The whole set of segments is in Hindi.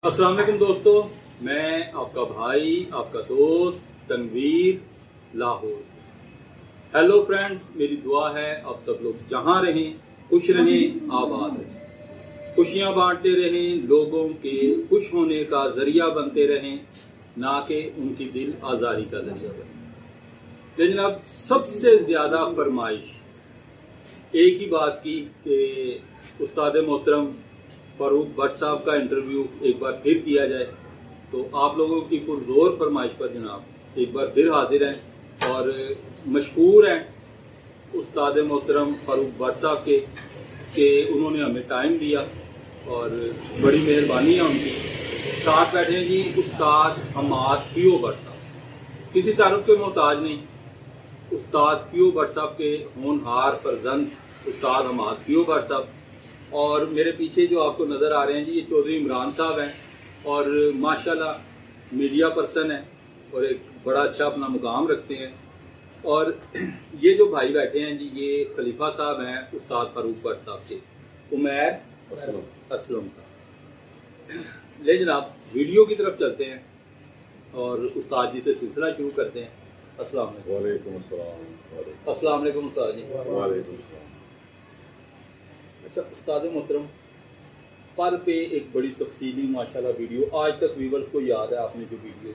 अस्सलाम वालेकुम दोस्तों, मैं आपका भाई, आपका दोस्त तनवीर लाहौर। हेलो फ्रेंड्स, मेरी दुआ है आप सब लोग जहां रहें खुश रहें, आबाद रहें, खुशियां बांटते रहें, लोगों के खुश होने का जरिया बनते रहें, ना कि उनकी दिल आजारी का जरिया बने। लेकिन अब सबसे ज्यादा फरमाइश एक ही बात की कि उस्ताद मोहतरम फारूक भट्ट साहब का इंटरव्यू एक बार फिर किया जाए। तो आप लोगों की पुरजोर फरमाइश पर जनाब एक बार फिर हाजिर हैं और मशकूर हैं उस्ताद मोहतरम फारूक भट्ट साहब के कि उन्होंने हमें टाइम दिया और बड़ी मेहरबानी है उनकी। साथ बैठे हैं जी उस्ताद हमाद पीओ भट्ट साहब, किसी तारुफ के मोहताज नहीं। उस्ताद पीओ भट्ट साहब के होनहार फर्जंद उस्ताद हमाद पीओ भट्ट साहब। और मेरे पीछे जो आपको नजर आ रहे हैं जी, ये चौधरी इमरान साहब हैं और माशाल्लाह मीडिया पर्सन है और एक बड़ा अच्छा अपना मुकाम रखते हैं। और ये जो भाई बैठे हैं जी, ये खलीफा साहब हैं उस्ताद फारूक भट्ट साहब के, उमैर असलम साहब। ले जनाब वीडियो की तरफ चलते हैं और उस्ताद जी से सिलसिला शुरू करते हैं। अस्सलाम वालेकुम। अस्सलाम वालेकुम उस्ताद जी। वालेकुम। अच्छा उस्ताद मोहतरम, पर पे एक बड़ी तफसीली माशाल्लाह वीडियो, आज तक व्यूवर्स को याद है आपने जो वीडियो,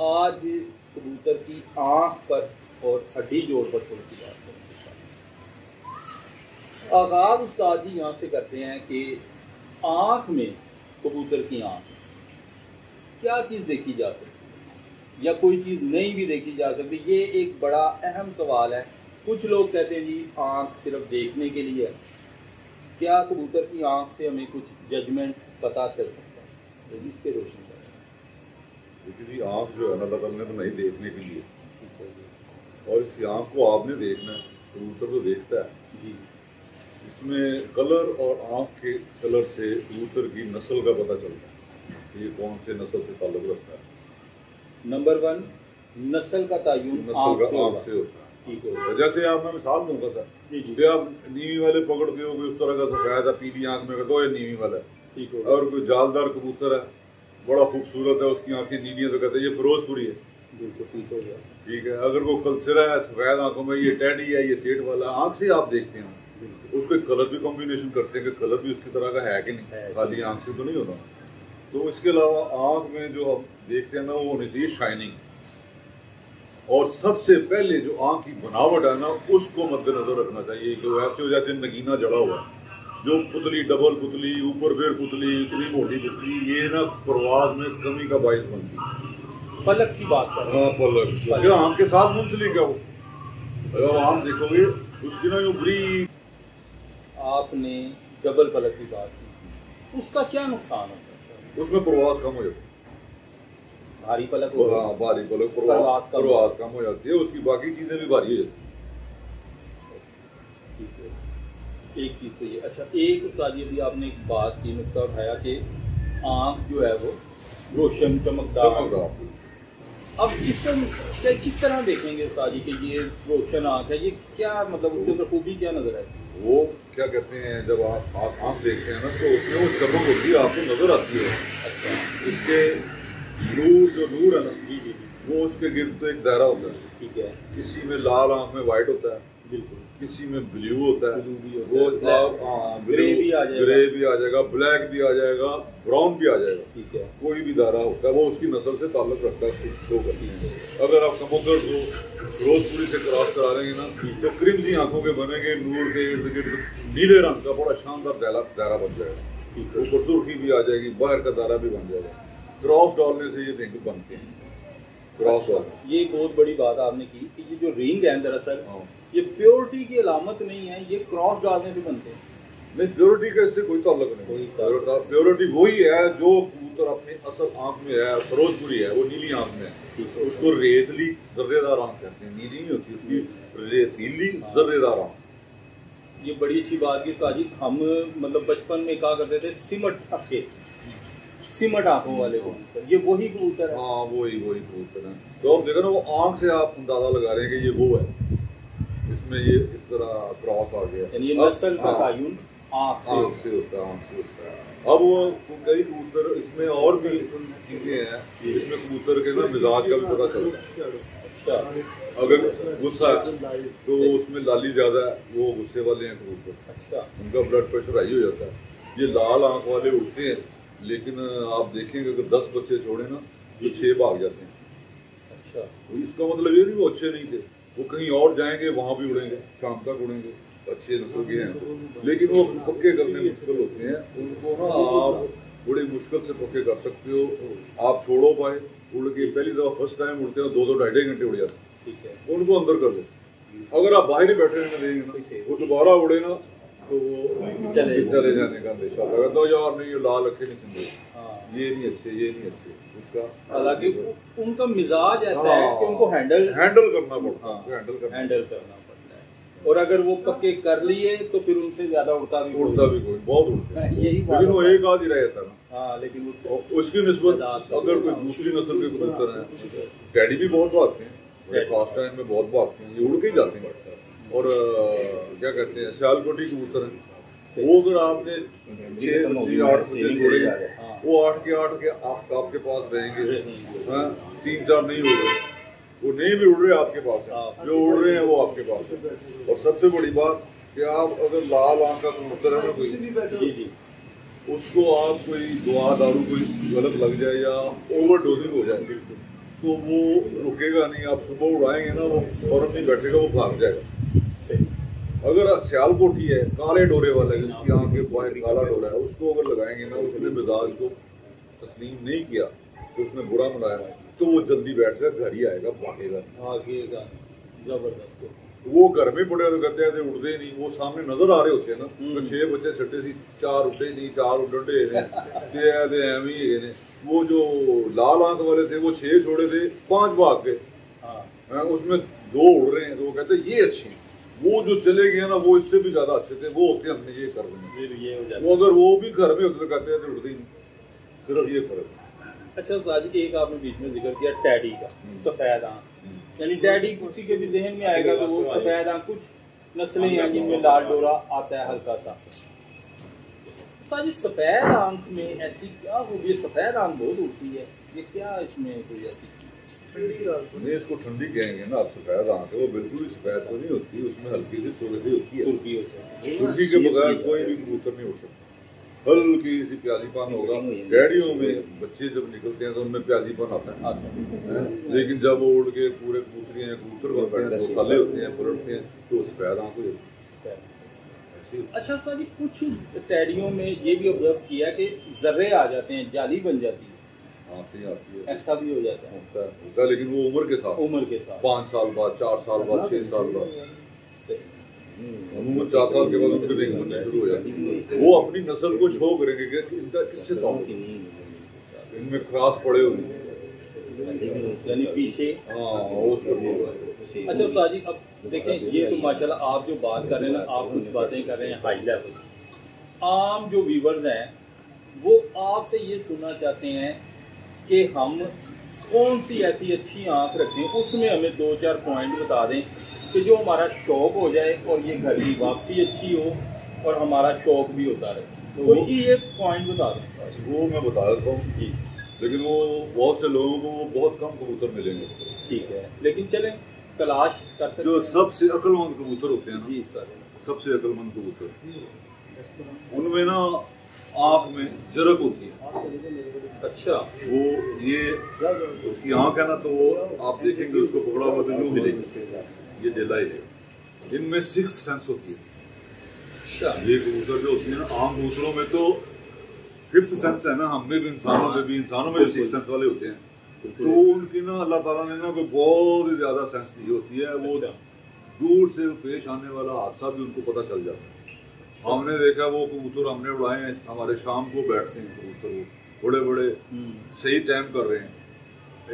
आज कबूतर की आंख पर और हड्डी जोड़ पर थोड़ी सी बात करें। आगाज उस्ताद जी यहाँ से करते हैं कि आंख में, कबूतर की आंख क्या चीज़ देखी जा सकती या कोई चीज़ नहीं भी देखी जा सकती, ये एक बड़ा अहम सवाल है। कुछ लोग कहते हैं जी आंख सिर्फ देखने के लिए है, क्या कबूतर की आंख से हमें कुछ जजमेंट पता चल सकता है? तो इस पे रोशनी करें। किसी आंख जो है ना बदलने तो नहीं देखने के लिए, और इस आंख को आपने देखना है, कबूतर तो देखता है जी। इसमें कलर और आंख के कलर से कबूतर की नस्ल का पता चलता है, ये कौन से नस्ल से ताल्लुक रखता है। नंबर 1 नस्ल का तायुन नस्ल का आंख से होता है। ठीक है। जैसे आप, मैं मिसाल दूंगा सर जी जी। कि आप नीवी वाले पकड़ते हो, कोई उस तरह का सफेद है पीली आंख में, तो ये नीवी वाला है। ठीक है। और कोई जालदार कबूतर है, बड़ा खूबसूरत है, उसकी आंखें नीली है, तो कहते हैं ये फिरोजपुरी है। बिल्कुल ठीक हो गया। ठीक है। अगर वो कलसरा है सफेद आंखों में, ये टैडी है, ये सेठ वाला, आंख से आप देखते हैं। उसको कलर भी कॉम्बिनेशन करते हैं कि कलर भी उसकी तरह का है कि नहीं, खाली आंख से तो नहीं होता। तो इसके अलावा आंख में जो हम देखते हैं ना, वो होनी चाहिए शाइनिंग। और सबसे पहले जो आंख की बनावट है ना, उसको मद्देनजर रखना चाहिए कि वो ऐसे हो जैसे नगीना जड़ा हुआ है, जो पुतली, डबल पुतली, ऊपर फिर पुतली, इतनी मोटी पुतली, ये ना परवाज में कमी का बायस बनती है। पलक की बात कर रहे हैं। हाँ, पलक क्या आंख के साथ मुंसलिक है वो। अगर आंख देखोगे उसकी ना, जो बड़ी, आपने डबल पलक की बात की, उसका क्या नुकसान होता है? उसमें परवाज कम हो जाती है। भारी पलक हाँ, भारी पलक, परवाज कम हो जाती है, उसकी बाकी चीजें भी भारी हो जाती है। ठीक है, एक चीज़ तो ये। अच्छा, एक उस्ताद ये भी आपने एक बात की, नुकता उठाया कि आँख जो है वो रोशन चमकदार। अब किस तरह देखेंगे उस्ताद जी कि ये रोशन आँख है, ये क्या मतलब, उसके अंदर खूबी क्या नजर आती है? वो क्या कहते हैं, जब आप आँख देखते हैं ना, तो उसमें वो चमक होती है, आपको नजर आती है। अच्छा। इसके नूर, जो नूर है ना, जी जी, वो उसके गिर्द तो एक दायरा होता है। ठीक है। किसी में लाल आँख में वाइट होता है, बिल्कुल। किसी में ब्लू होता है, ब्लू भी होता वो है, ग्रे भी आ जाएगा, ग्रे भी आ जाएगा, ब्लैक भी आ जाएगा, ब्राउन भी आ जाएगा। ठीक है। कोई भी दायरा होता है, वो उसकी नस्ल से ताल्लुक रखता है। शो करती है। अगर आप समुद्र को फिरोजपुरी से क्रॉस करा देंगे ना, तो क्रिमजी आंखों के बनेंगे, नूर के इर्द गिर्द नीले रंग का बड़ा शानदार दायरा बन जाएगा। ऊपर सुर्खी भी आ जाएगी, बाहर का दायरा भी बन जाएगा। क्रॉस डालने से ये रिंग बनते हैं। क्रॉस डालने, ये बहुत बड़ी बात आपने की कि ये जो रिंग है दरअसल ये प्योरिटी की अलामत नहीं है, ये क्रॉस डालने से बनते हैं। नहीं, प्योरिटी का इससे कोई ताल्लुक नहीं। प्योरिटी वही है जो कबूतर अपनी असल आंख में है, फिरोजपुरी है, वो नीली आंख में है। उसको रेतली जर्रेदार आंख कहते हैं, नीली नहीं होती उसकी, रेतीली जर्रेदार आंख। ये बड़ी अच्छी बात की साजी। हम मतलब बचपन में कहा करते थे सिमट अखे, सिमट आंखों वाले कबूतर, ये वही कबूतर है। हाँ, वही कबूतर है। तो आप देखो ना, वो आंख से आप अंदाजा लगा रहे हैं कि ये वो है, इसमें ये इस तरह क्रॉस आ गया, यानी ये नस्ल का तायुन आंख से होता है। अब वो कई कबूतर इसमें और भी चीजें हैं, इसमें कबूतर के ना मिजाज का भी पता चलता है। अच्छा, अगर गुस्सा है तो उसमें लाली ज्यादा है, वो गुस्से वाले हैं कबूतर। अच्छा, उनका ब्लड प्रेशर हाई हो जाता है। ये लाल आंख वाले उड़ते हैं, लेकिन आप देखेंगे अगर 10 बच्चे छोड़े ना तो 6 भाग जाते हैं। अच्छा, तो इसका मतलब ये नहीं वो अच्छे नहीं थे, वो कहीं और जाएंगे, वहां भी उड़ेंगे, शाम तक उड़ेंगे, अच्छे नस्ल के हैं। लेकिन वो पक्के करने मुश्किल होते हैं, उनको ना आप बड़ी मुश्किल से पक्के कर सकते हो। आप छोड़ो पाए उड़ के, पहली दफा फर्स्ट टाइम उड़ते हो 2-2 ढाई घंटे उड़ जाते हैं, ठीक है, उनको अंदर कर दो। अगर आप बाहर ही बैठे रहने देंगे ना, वो दोबारा उड़े ना तो वो चले जाने का अंदेशा लगा। तो यार नहीं, ये लाल अखे नहीं समझे, ये नहीं अच्छे, ये नहीं अच्छे। उसका हालांकि उनका मिजाज ऐसा है कि उनको हैंडल करना पड़ता है, हैंडल करना पड़ता है। और अगर वो पक्के कर लिए तो फिर उनसे ज्यादा उड़ता भी कोई बहुत उड़ता है, यही लेकिन वो एक आध ही रहता है ना। हाँ, लेकिन वो उसकी निस्बत अगर कोई दूसरी नस्ल के कबूतर हैं, टैडी भी बहुत भागते हैं, फास्ट टाइम में बहुत भागते हैं, ये उड़ के ही जाते हैं। और क्या कहते हैं, सियालकोटी कबूतर हैं, वो अगर आपने 6 बच्चे 8 बच्चे छोड़े, वो 8 के 8 के आपके पास रहेंगे। 3-4 नहीं उड़ रहे, वो नहीं भी उड़ रहे आपके पास है, जो उड़ रहे हैं वो आपके पास है। और सबसे बड़ी बात कि आप अगर लाल आंख का कबूतर है ना कोई, उसको आप कोई दवा दारू कोई गलत लग जाए या ओवरडोजिंग हो जाए तो वो रुकेगा नहीं। आप सुबह उड़ाएंगे ना, वो फौरन नहीं बैठेगा, वो भाग जाएगा। अगर सियालकोटी है, काले डोरे वाला, जिसकी आंख के बाहर काला डोरा है, उसको अगर लगाएंगे ना, उसने मिजाज को तस्लीम नहीं किया तो उसने बुरा मनाया, तो वो जल्दी बैठ जाए, घर ही आएगा, भागेगा जबरदस्त। वो घर में पड़े तो करते हैं, उड़ते नहीं, वो सामने नजर आ रहे होते हैं ना। तो 6 बच्चे छठे सी 4 उड़े नहीं, 4 उड़े वो जो लाल आंख वाले थे वो 6 छोड़े थे, 5 भाग गए, उसमें 2 उड़ रहे हैं, तो वो कहते हैं ये अच्छे हैं। वो जो चले गए ना, वो इससे भी ज्यादा अच्छे थे, वो होते हमने ये कर देना। वो अगर वो भी घर में होते तो कहते हैं उड़ते ही नहीं, सिर्फ ये फर्क है। अच्छा उस्ताद, एक आपने बीच में जिक्र किया टैडी का, सफेद आंख, यानी टैडी किसी के भी जहन में आएगा तो वो सफेद आंख, कुछ नस्लें हैं जिनमें लाल डोरा आता है हल्का सा। उस्ताद, सफेद आंख में ऐसी क्या होगी? सफेद आंख बहुत उड़ती है, ये क्या इसमें कोई ऐसी? नहीं, इसको ठंडी कहेंगे ना आप। सफेद आंख है, वो बिल्कुल ही सफेद तो नहीं होती, उसमें हल्की सी सुर्खी होती है। सुर्खी के बगैर कोई भी कबूतर नहीं उड़ सकता, हल्की सी प्याजीपन होगा। डैडियों में बच्चे जब निकलते हैं तो उनमें प्याजीपन आता है, लेकिन जब वो उड़ के पूरे कबूतरियां या कबूतर बन बैठते हैं, साले होते हैं, पलटते हैं, तो सफेद आंख हो जाती है। अच्छा उस्ताद जी, कुछ टैडियों में ये भी ऑब्जर्व किया कि जर्रे आ जाते हैं, जाली बन जाती है, आती है, ऐसा भी हो जाता है? होता है, लेकिन वो उम्र के साथ 5 साल बाद, 4 साल बाद, 6 साल बाद, अमूमन 4 साल के बाद उनके रिंग बनने शुरू हो जाती है। वो अपनी नस्ल को शो करेंगे कि इनका किससे ताल्लुक, इनमें क्रॉस पड़े हुए, यानी पीछे। अच्छा उस्ताद जी, अब देखें, ये तो माशाल्लाह आप जो बात कर रहे हैं ना, आप कुछ बातें कर रहे हैं हाई लेवल। आम जो व्यूवर्स हैं वो आपसे ये सुनना चाहते हैं कि हम कौन सी ऐसी अच्छी आंख रखें, उसमें हमें 2-4 पॉइंट बता दें कि जो हमारा शौक हो जाए और ये घर की वापसी अच्छी हो और हमारा शौक भी होता रहे। तो ये पॉइंट बता दें। वो मैं बता देता हूँ जी, लेकिन वो बहुत से लोगों को वो बहुत कम कबूतर मिलेंगे। ठीक है, लेकिन चलें तलाश कर सकते। जो सबसे अक्लमंद कबूतर होते हैं जी सर, सबसे अक्लमंद कबूतर, उनमें ना आँख में जरक होती है। अच्छा, वो ये उसकी आँख है ना, तो वो आप देखेंगे उसको पकड़ा हुआ तो यूं हिलेगी, ये डेला ही है। इनमें 6th सेंस होती है। अच्छा, ये कबूतर जो होती है ना, आम कबूतरों में तो 5th सेंस है ना, हमें भी इंसानों में भी, इंसानों में 6th सेंस वाले होते हैं, तो उनकी ना अल्लाह ताला ने ना कोई बहुत ही ज्यादा सेंस दी होती है। वो दूर से पेश आने वाला हादसा भी उनको पता चल जाता है। हमने देखा वो कबूतर हमने उड़ाए हैं, हमारे शाम को बैठते हैं कबूतर, वो बड़े बड़े सही टाइम कर रहे हैं,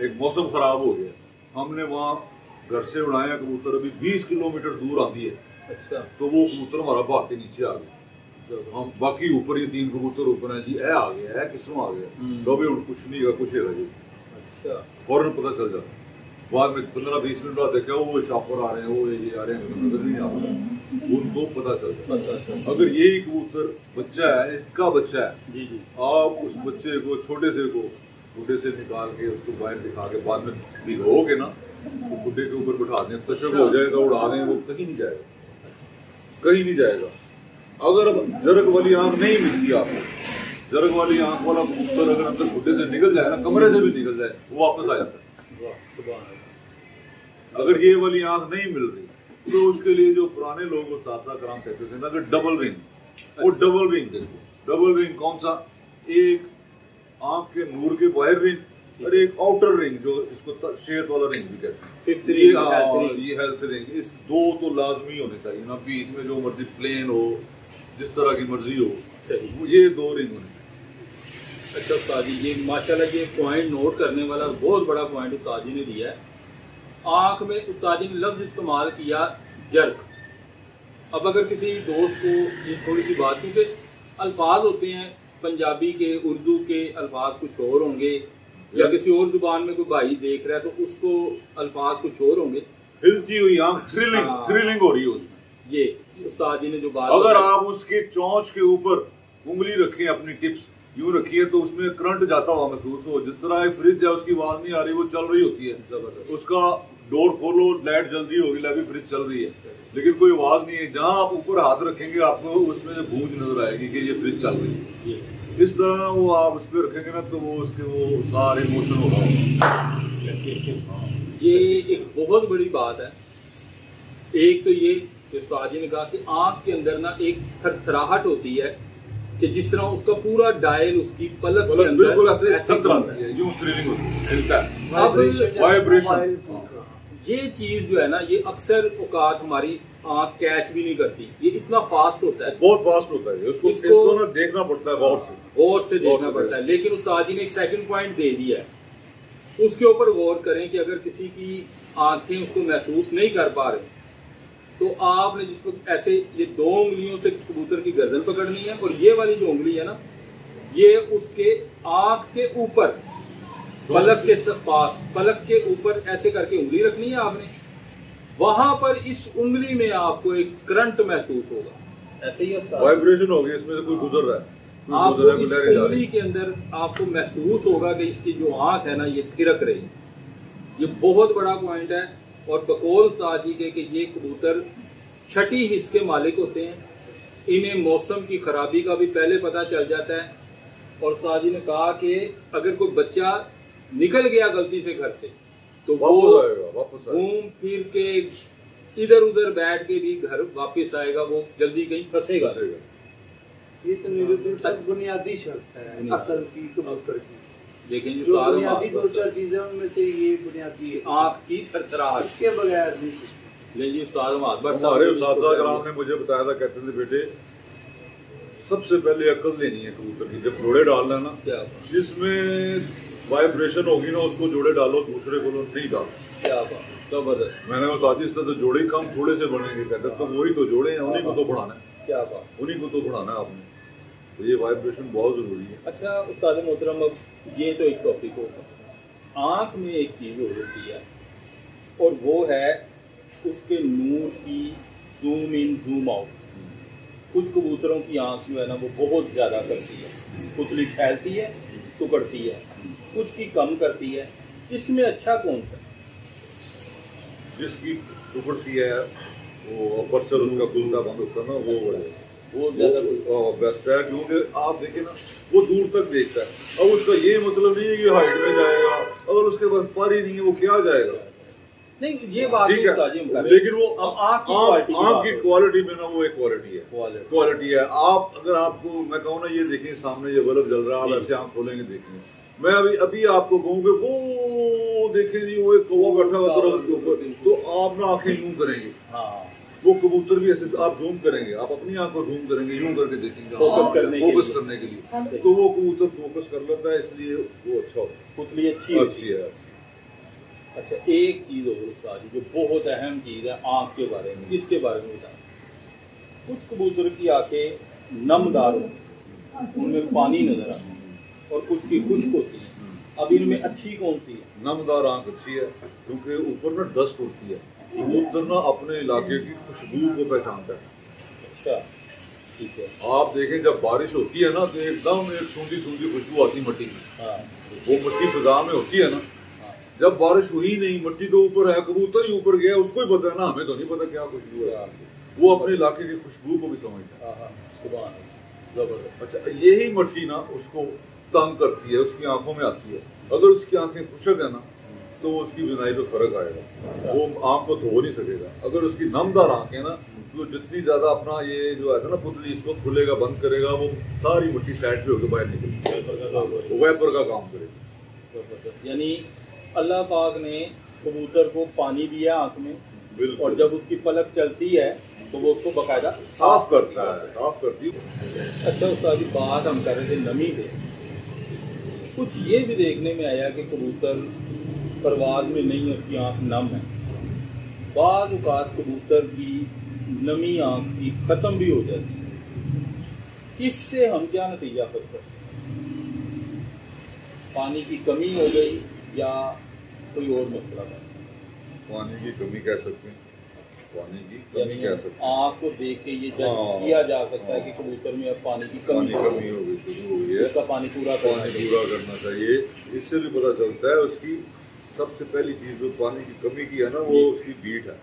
एक मौसम खराब हो गया, हमने वहाँ घर से उड़ाए हैं कबूतर, अभी 20 किलोमीटर दूर आती है। अच्छा, तो वो कबूतर हमारा भाग के नीचे आ गया, हम बाकी ऊपर ही 3 कबूतर ऊपर है जी, ए आ गया है, किस्म आ गया, कभी कुछ नहीं है, कुछ है जी। अच्छा, फौरन पता चल जाता। बाद में 15-20 मिनट बाद देखा वो शॉपर आ रहे हैं, वो ये आ रहे हैं, नजर नहीं आ रहा। उनको पता चलता है। अगर यही कबूतर बच्चा है, इसका बच्चा है, जी जी, आप उस बच्चे को छोटे से को बुढ़े से निकाल के उसको बाहर दिखा के बाद में भिगोगे ना, तो बुढ़े के ऊपर बैठा दें, तशक हो जाएगा, उड़ा दें, वो कहीं नहीं जाएगा, कहीं नहीं जाएगा। अगर अब जरग वाली आंख नहीं मिलती आपको, जरग वाली आंख वाला कबूतर अगर अंदर बुढ़े से निकल जाए ना, कमरे से भी निकल जाए, वो वापस आ जाता है। अगर ये वाली आंख नहीं मिल रही तो उसके लिए जो पुराने लोग सादा कराम कहते थे ना, अगर डबल रिंग, वो डबल रिंग देखो। डबल रिंग कौन सा? एक आंख के नूर के बाहर रिंग और एक आउटर रिंग, जो इसको सेहत वाला रिंग भी कहते हैं। ये हेल्थ रिंग, इस दो तो लाजमी होने चाहिए ना, बीच में जो मर्जी प्लेन हो, जिस तरह की मर्जी हो, सही ये दो रिंग होने चाहिए। अच्छा उस्ताद जी, ये माशाल्लाह ये पॉइंट नोट करने वाला बहुत बड़ा पॉइंट उस्ताद जी ने दिया है। आंख में उस्ताद जी ने लफ्ज इस्तेमाल किया जर्क। अब अगर किसी दोस्त को ये थोड़ी सी बात, क्योंकि अल्फाज होते हैं पंजाबी के, उर्दू के अल्फाज कुछ और होंगे, या किसी और जुबान में कोई भाई देख रहा है तो उसको अल्फाज कुछ और होंगे। हिलती हुई आंख, थ्रिलिंग हो रही है उसमें। ये उस्ताद जी ने जो बात, अगर आप उसके चोंच के ऊपर उंगली रखें, अपनी टिप्स यूं रखिए, तो उसमें करंट जाता हुआ महसूस हो। जिस तरह एक फ्रिज है, उसकी आवाज नहीं आ रही, वो चल रही होती है, जबरदस्त। उसका डोर खोलो, लाइट जल्दी होगी, लगी फ्रिज चल रही है, लेकिन कोई आवाज नहीं है। जहां आप ऊपर हाथ रखेंगे, आपको उसमें जो गूंज नजर आएगी कि ये फ्रिज चल रही है। इस तरह वो आप उस पर रखेंगे ना, तो वो उसके वो सारे मोशन हो रहा है। ये एक बहुत बड़ी बात है। एक तो ये उस्ताद जी ने कहा कि आंख के अंदर ना एक थरथराहट होती है कि जिस तरह उसका पूरा डायल उसकी पलक के अंदर बिल्कुल ऐसे यूं थ्रिलिंग होती है। अब वाइब्रेशन, ये चीज जो है ना, ये अक्सर औकात हमारी आंख कैच भी नहीं करती। ये इतना फास्ट होता है, बहुत फास्ट होता है। इसको ना देखना पड़ता है, गौर से देखना पड़ता है। लेकिन उस्ताद जी ने एक सेकंड पॉइंट दे दिया है, उसके ऊपर गौर करें कि अगर किसी की आंखें उसको महसूस नहीं कर पा रही, तो आपने जिस वक्त ऐसे ये दो उंगलियों से कबूतर की गर्दन पकड़नी है, और ये वाली जो उंगली है ना, ये उसके आंख के ऊपर पलक के पास, पलक के ऊपर ऐसे करके उंगली रखनी है आपने। वहां पर इस उंगली में आपको एक करंट महसूस होगा, ऐसे ही वाइब्रेशन होगी, इसमें से कोई गुजर रहा है, आपको इस उंगली के अंदर आपको महसूस होगा कि इसकी जो आंख है ना, ये थिरक रही। ये बहुत बड़ा पॉइंट है। और बकौल उस्ताद जी के कि ये कबूतर छठी हिस्स के मालिक होते हैं, इन्हें मौसम की खराबी का भी पहले पता चल जाता है। और उस्ताद जी ने कहा कि अगर कोई बच्चा निकल गया गलती से घर से, तो वो घूम फिर के इधर उधर बैठ के भी घर वापस आएगा, वो जल्दी कहीं फंसेगा। ये तो निरुद्दीन साहब बुनियादी शर्त है अकल की, कबूतर की। लेकिन जो बुनियादी दो चार चीजें उनमें से ये बुनियादी है, आंख की थरथराहट, इसके बगैर नहीं। लेकिन उस्ताद हमारे उस्ताद ने मुझे बताया था, कहते थे बेटे सबसे पहले अकल लेनी है कबूतर की। जब जोड़े डालना है ना, जिसमें वाइब्रेशन होगी ना, उसको जोड़े डालो, दूसरे को नहीं डालो। क्या बात, जबरदस्त। मैंने उस्ताद जी तो जोड़े कम थोड़े से बनेंगे, कहते तो वही तो जोड़े हैं, उन्हीं को तो बढ़ाना है। क्या बात, उन्हीं को तो बढ़ाना है आपने। तो ये वाइब्रेशन बहुत जरूरी है। अच्छा उस्ताद मोहतरम, अब ये तो एक टॉपिक होगा। आंख में एक चीज हो जाती है, और वो है उसके नूर की जूम इन जूम आउट। कुछ कबूतरों की आंख जो है ना, वो बहुत ज्यादा करती है, पुतली फैलती है, टुकड़ती है, कुछ की कम करती है। इसमें अच्छा कौन सा? जिसकी सुकड़ती है वो अपर्चर उसका खुलता बंद होता ना, वो ज्यादा बेस्ट है। क्योंकि आप देखें ना, वो दूर तक देखता है। अब उसका ये मतलब नहीं है कि हाइट में जाएगा, अगर उसके पास पर ही नहीं है, वो क्या जाएगा? नहीं, ये बात ठीक है, लेकिन वो आँख की क्वालिटी में ना, वो एक क्वालिटी है। आप अगर आपको मैं कहूँ ना, ये देखें सामने ये बल्ब जल रहा है, आप ऐसे आँख खोलेंगे देखेंगे। मैं अभी आपको कहूँगा वो देखें जी, वो एक कौवा बैठा हुआ दरख्त के ऊपर, तो आप ना आंखें यूं करेंगे। वो कबूतर भी ऐसे आप जूम करेंगे, आप अपनी आंख को जूम करेंगे, यूं करके देखेंगे फोकस करने के लिए, तो वो कबूतर फोकस कर लेता है, इसलिए वो अच्छा होता है, पुतली अच्छी है। अच्छा, एक चीज और उस्ताद जी, जो बहुत अहम चीज है आंख के बारे में, इसके बारे में बताएं। कुछ कबूतर की आंखें नमदार होती, उनमें पानी नजर आता है, और कुछ की खुश्क होती है। अब इनमें अच्छी कौन सी है? नमदार आंख अच्छी है, क्योंकि ऊपर ना डस्ट उड़ती है, कबूतर ना अपने इलाके की खुशबू को पहचानता है। अच्छा, ठीक है। आप देखें जब बारिश होती है ना तो एकदम एक सूंधी सूंधी खुशबू आती मट्टी की। हाँ, वो मिट्टी फिजा में होती है ना, जब बारिश हुई नहीं, मट्टी तो ऊपर है, कबूतर ही ऊपर गया, उसको ही पता है ना, हमें तो नहीं पता क्या खुशबू है। वो अपने इलाके की खुशबू को भी समझता है। जबरदस्त। अच्छा, यही मट्टी ना उसको तंग करती है, उसकी आंखों में आती है। अगर उसकी आंखें खुशक है ना तो उसकी बिनाई पे फर्क आएगा, वो आंख को धो नहीं सकेगा। अगर उसकी नमदार आंखें ना तो जितनी ज्यादा अपना ये जो है ना पुतली इसको खुलेगा बंद करेगा, वो सारी मिट्टी साइड पे होकर बाहर निकलेगी, वैपर का काम करेगी। यानी अल्लाह पाक ने कबूतर को पानी दिया आंख में, और जब उसकी पलक चलती है तो वो उसको बकायदा साफ करता है, साफ करती है। अच्छा उस्ताद जी, बात हम कर रहे थे नमी पे, कुछ ये भी देखने में आया कि कबूतर परवाज में नहीं है, उसकी आंख नम है। बाद औक़ात कबूतर की नमी आंख की ख़त्म भी हो जाती है। इससे हम क्या नतीजा फंस सकते, पानी की कमी हो गई या कोई और मसला है? पानी की कमी कह सकते हैं, पानी की कमी कह सकते हैं। आँख को देख के ये जज किया जा सकता है कि कबूतर में अब पानी की कमी हो गई, शुरू हो गई है, उसका पानी पूरा करना चाहिए। इससे भी पता चलता है उसकी सबसे पहली चीज जो पानी की कमी की है ना, वो उसकी बीट है।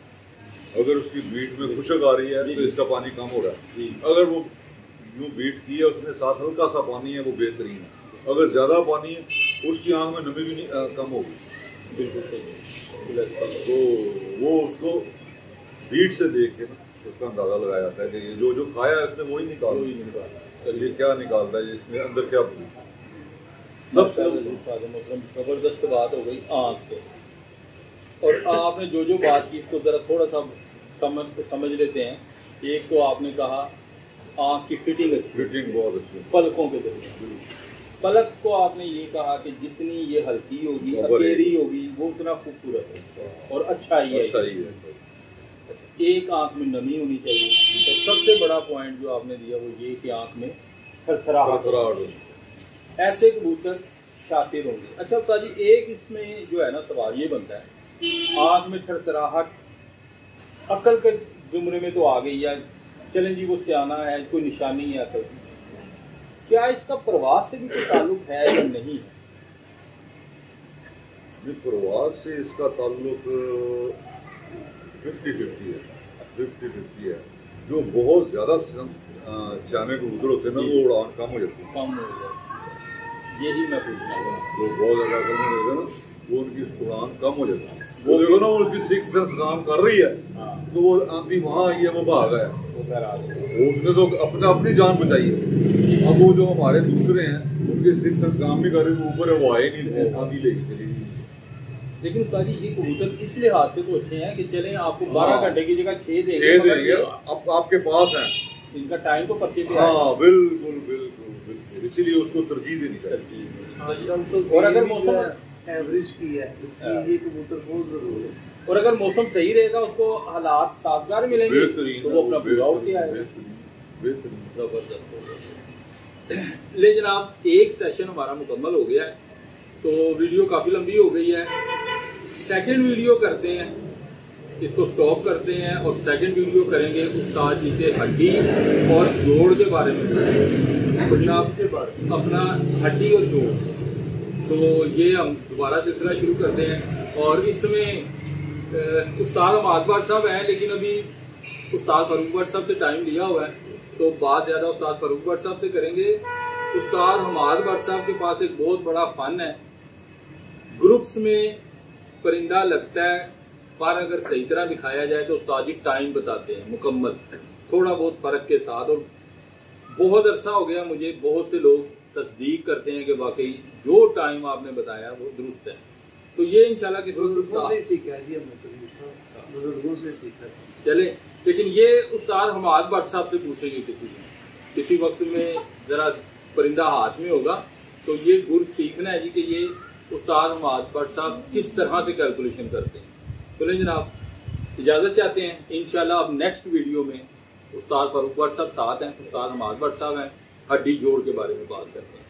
अगर उसकी बीट में खुशक आ रही है तो इसका पानी कम हो रहा है। अगर वो यूं बीट की है उसमें साथ हल्का सा पानी है, वो बेहतरीन है। अगर ज्यादा पानी है उसकी आँख में नमी भी नहीं कम होगी। बिल्कुल सही। तो वो उसको बीट से देख के ना उसका अंदाजा लगाया जाता है कि ये जो खाया है उसने वही निकाला। ये क्या निकालता है, इसमें अंदर क्या जबरदस्त बात हो गई आँख पे। और आपने जो बात की इसको जरा थोड़ा सा समझ लेते हैं। एक तो आपने कहा आँख की फिटिंग बहुत अच्छी, पलकों के जरिए। पलक को आपने ये कहा कि जितनी ये हल्की होगी, अकेली होगी, वो उतना खूबसूरत है और अच्छा ही है। एक आंख में नमी होनी चाहिए। तो सबसे बड़ा पॉइंट जो आपने दिया वो ये कि आंख में थरथराहट। ऐसे कबूतर शातिर होंगे। अच्छा उस्ताद जी, एक इसमें जो है ना सवाल ये बनता है, आंख में थरथराहट अकल के जुमरे में तो आ गई है, चलें जी वो सियाना है, कोई निशानी है अकल की, क्या इसका प्रवास से भी कोई ताल्लुक है या नहीं है? प्रवास से इसका ताल्लुक 50-50 है, 50-50 है। जो बहुत ज्यादा सियाने कबूतर होते हैं ना, वो उड़ान कम हो जाती है, यही मैं पूछना चाहता हूँ। जो बहुत ज्यादा कम हो जाता है ना, वो उनकी उड़ान कम हो जाती है। वो देखो ना, वो उसकी सिक्स सेंस काम कर रही है, तो वो आंधी वहां आई है, वो भाग गया, वो उसने तो अपनी जान बचाई है। अब वो जो हमारे दूसरे हैं उनके सिक्स सेंस काम भी कर रहे हैं, ऊपर है वो आए नहीं, आंधी लेके चली। लेकिन सारी ये कबूतर इस लिहाज से तो अच्छे हैं कि चलें आपको 12 घंटे की जगह 6 देंगे, अब आपके पास है, इनका टाइम तो पर्चे पे। हाँ बिल्कुल, इसीलिए उसको तरजीह देनी चाहिए। और अगर मौसम एवरेज की है, इसलिए ये कबूतर बहुत जरूरी है। और अगर मौसम सही रहेगा, उसको हालात साजगार मिलेंगे, तो वो अपना पूरा उठ के आएगा। जबरदस्त हो गया। ले जनाब, एक सेशन हमारा मुकम्मल हो गया है, तो वीडियो काफ़ी लंबी हो गई है। सेकंड वीडियो करते हैं, इसको स्टॉप करते हैं और सेकंड वीडियो करेंगे उस्ताद जी से हड्डी और जोड़ के बारे में, अपना हड्डी और जोड़। तो ये हम दोबारा सिलसिला शुरू करते हैं। और इसमें उस्ताद हमाद भट्ट साहब हैं, लेकिन अभी उस्ताद फरूक भट्ट साहब से टाइम लिया हुआ है, तो बात ज़्यादा उस्ताद फरूक भट्ट साहब से करेंगे। उस्ताद हमाद भट्ट साहब के पास एक बहुत बड़ा फन है, ग्रुप्स में परिंदा लगता है, पर अगर सही तरह दिखाया जाए तो उस्ताद जी टाइम बताते हैं मुकम्मल, थोड़ा बहुत फ़र्क के साथ। और बहुत अरसा हो गया मुझे, बहुत से लोग तस्दीक करते हैं कि वाकई जो टाइम आपने बताया वो दुरुस्त है। तो ये इंशाल्लाह किसी बुजुर्गों से सीखा चले। लेकिन ये उस्ताद हमाद भट्ट साहब से पूछेंगे किसी वक्त में, ज़रा परिंदा हाथ में होगा तो ये गुर सीखना है जी कि ये उस्ताद हमाद भट्ट साहब किस तरह से कैलकुलेशन करते हैं। तो जनाब इजाज़त चाहते हैं, इंशाल्लाह अब नेक्स्ट वीडियो में उस्ताद फरूक भट्ट साहब साथ हैं, उस्ताद हमाद भट्ट साहब हैं, हड्डी जोड़ के बारे में बात करते हैं।